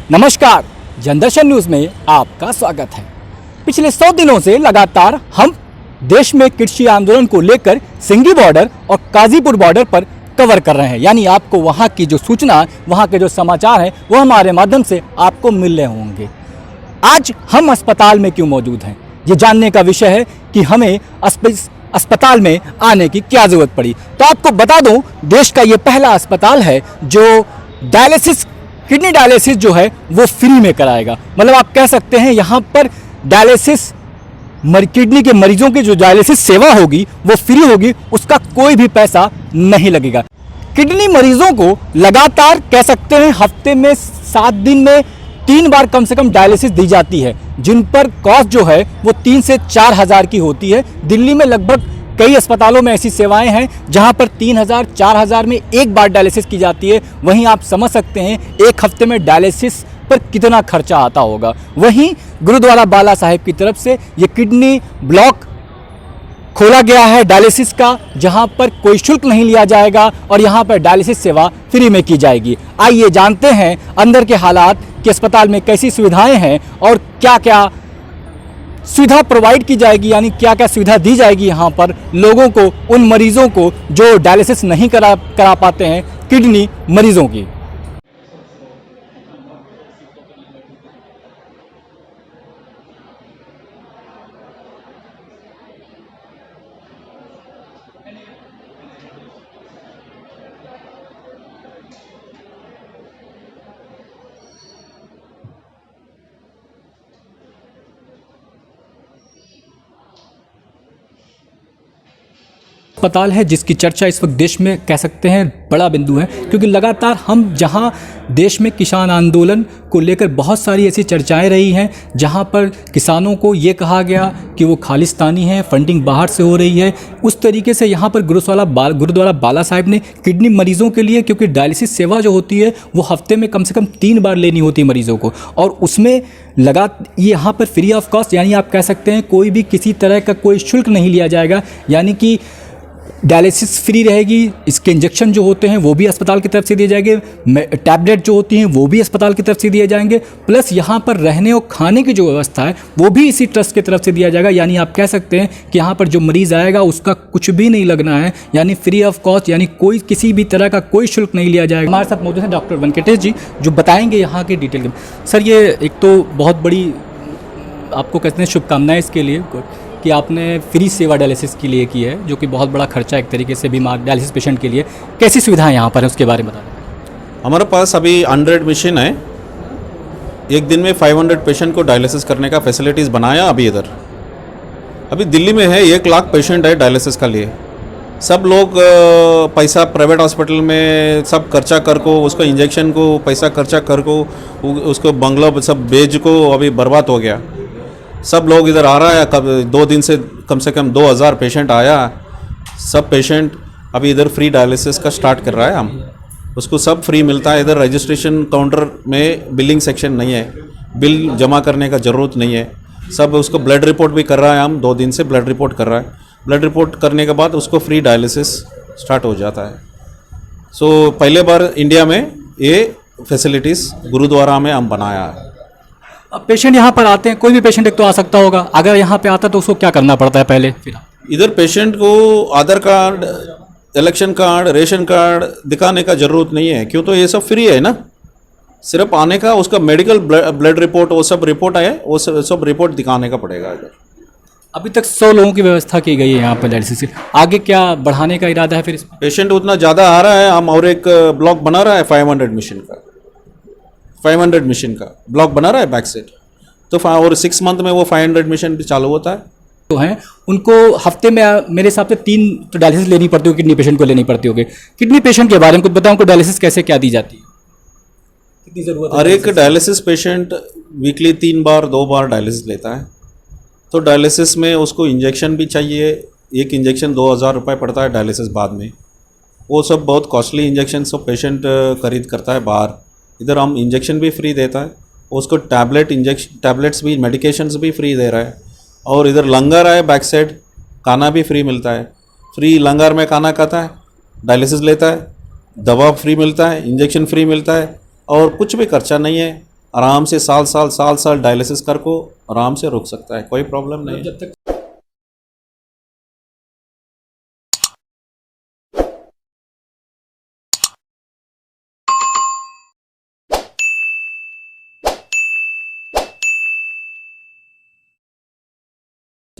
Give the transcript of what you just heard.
नमस्कार, जनदर्शन न्यूज़ में आपका स्वागत है। पिछले 100 दिनों से लगातार हम देश में कृषि आंदोलन को लेकर सिंगी बॉर्डर और काजीपुर बॉर्डर पर कवर कर रहे हैं। यानी आपको वहां की जो सूचना, वहां के जो समाचार हैं वो हमारे माध्यम से आपको मिल रहे होंगे। आज हम अस्पताल में क्यों मौजूद हैं, ये जानने का विषय है कि हमें अस्पताल में आने की क्या ज़रूरत पड़ी। तो आपको बता दूं, देश का ये पहला अस्पताल है जो डायलिसिस, किडनी डायलिसिस जो है वो फ्री में कराएगा। मतलब आप कह सकते हैं यहाँ पर डायलिसिस, किडनी के मरीजों की जो डायलिसिस सेवा होगी वो फ्री होगी, उसका कोई भी पैसा नहीं लगेगा। किडनी मरीजों को लगातार कह सकते हैं हफ्ते में 7 दिन में 3 बार कम से कम डायलिसिस दी जाती है, जिन पर कॉस्ट जो है वो 3 से 4 हज़ार की होती है। दिल्ली में लगभग कई अस्पतालों में ऐसी सेवाएं हैं जहां पर 3,000 4,000 में एक बार डायलिसिस की जाती है। वहीं आप समझ सकते हैं एक हफ्ते में डायलिसिस पर कितना खर्चा आता होगा। वहीं गुरुद्वारा बाला साहिब की तरफ से ये किडनी ब्लॉक खोला गया है डायलिसिस का, जहां पर कोई शुल्क नहीं लिया जाएगा और यहां पर डायलिसिस सेवा फ्री में की जाएगी। आइए जानते हैं अंदर के हालात कि अस्पताल में कैसी सुविधाएं हैं और क्या क्या सुविधा प्रोवाइड की जाएगी, यानी क्या क्या सुविधा दी जाएगी यहाँ पर लोगों को, उन मरीजों को जो डायलिसिस नहीं करा पाते हैं, किडनी मरीजों की। अस्पताल है जिसकी चर्चा इस वक्त देश में कह सकते हैं बड़ा बिंदु है, क्योंकि लगातार हम जहां देश में किसान आंदोलन को लेकर बहुत सारी ऐसी चर्चाएं रही हैं जहां पर किसानों को ये कहा गया कि वो खालिस्तानी हैं, फंडिंग बाहर से हो रही है, उस तरीके से यहां पर गुरुद्वारा बाला साहिब ने किडनी मरीजों के लिए, क्योंकि डायलिसिस सेवा जो होती है वो हफ्ते में कम से कम 3 बार लेनी होती है मरीजों को, और उसमें यहाँ पर फ्री ऑफ कॉस्ट, यानी आप कह सकते हैं कोई भी किसी तरह का कोई शुल्क नहीं लिया जाएगा। यानी कि डायलिसिस फ्री रहेगी, इसके इंजेक्शन जो होते हैं वो भी अस्पताल की तरफ से दिए जाएंगे, टैबलेट जो होती हैं वो भी अस्पताल की तरफ से दिए जाएंगे, प्लस यहाँ पर रहने और खाने की जो व्यवस्था है वो भी इसी ट्रस्ट की तरफ से दिया जाएगा। यानी आप कह सकते हैं कि यहाँ पर जो मरीज़ आएगा उसका कुछ भी नहीं लगना है, यानी फ्री ऑफ कॉस्ट, यानी कोई किसी भी तरह का कोई शुल्क नहीं लिया जाएगा। हमारे साथ मौजूद हैं डॉक्टर वेंकटेश जी, जो बताएंगे यहाँ की डिटेल। सर, ये एक तो बहुत बड़ी आपको कहते हैं शुभकामनाएं इसके लिए कि आपने फ्री सेवा डायलिसिस के लिए की है, जो कि बहुत बड़ा खर्चा एक तरीके से बीमार डायलिसिस पेशेंट के लिए। कैसी सुविधाएं यहाँ पर है उसके बारे में बताएं। हमारे पास अभी 100 मशीन है, एक दिन में 500 पेशेंट को डायलिसिस करने का फैसिलिटीज़ बनाया। अभी दिल्ली में है 1 लाख पेशेंट है डायलिसिस का लिए। सब लोग पैसा प्राइवेट हॉस्पिटल में सब खर्चा कर को, उसको इंजेक्शन को पैसा खर्चा कर को, उसको बंगला सब बेच को अभी बर्बाद हो गया। सब लोग इधर आ रहा है, कब 2 दिन से कम 2000 पेशेंट आया। सब पेशेंट अभी इधर फ्री डायलिसिस का स्टार्ट कर रहा है। हम उसको सब फ्री मिलता है। इधर रजिस्ट्रेशन काउंटर में बिलिंग सेक्शन नहीं है, बिल जमा करने का ज़रूरत नहीं है। सब उसको ब्लड रिपोर्ट भी कर रहा है, हम 2 दिन से ब्लड रिपोर्ट कर रहा है। ब्लड रिपोर्ट करने के बाद उसको फ्री डायलिसिस स्टार्ट हो जाता है। सो पहले बार इंडिया में ये फैसिलिटीज़ गुरुद्वारा में हम बनाया है। अब पेशेंट यहाँ पर आते हैं, कोई भी पेशेंट एक तो आ सकता होगा, अगर यहाँ पे आता तो उसको क्या करना पड़ता है पहले? फिर इधर पेशेंट को Aadhaar card, election card, ration card दिखाने का ज़रूरत नहीं है, क्यों तो ये सब फ्री है ना। सिर्फ आने का, उसका मेडिकल ब्लड रिपोर्ट वो सब रिपोर्ट आए, वो सब रिपोर्ट दिखाने का पड़ेगा। इधर अभी तक 100 लोगों की व्यवस्था की गई है यहाँ पर डायलिसिस की, आगे क्या बढ़ाने का इरादा है फिर इसमें? पेशेंट उतना ज़्यादा आ रहा है, हम और एक ब्लॉक बना रहा है 500 मशीन का ब्लॉक बना रहा है बैक साइड। तो और 6 मंथ में वो 500 मशीन भी चालू होता है। तो हैं उनको हफ्ते में मेरे हिसाब से 3 तो डायलिसिस लेनी पड़ती होगी, किडनी पेशेंट को लेनी पड़ती होगी। किडनी पेशेंट के बारे में कुछ बताओ, उनको डायलिसिस कैसे क्या दी जाती है, कितनी ज़रूरत है? और एक डायलिसिस पेशेंट वीकली 3 बार 2 बार डायलिसिस लेता है। तो डायलिसिस में उसको इंजेक्शन भी चाहिए, एक इंजेक्शन 2000 रुपये पड़ता है डायलिसिस बाद में। वो सब बहुत कॉस्टली इंजेक्शन सब पेशेंट खरीद करता है बाहर। इधर हम इंजेक्शन भी फ्री देता है, उसको टैबलेट्स भी, मेडिकेशंस भी फ्री दे रहा है। और इधर लंगर है बैक साइड, खाना भी फ्री मिलता है। फ्री लंगर में खाना खाता है, डायलिसिस लेता है, दवा फ्री मिलता है, इंजेक्शन फ्री मिलता है और कुछ भी खर्चा नहीं है। आराम से साल साल डायलिसिस कर को आराम से रुक सकता है, कोई प्रॉब्लम नहीं है। जब तक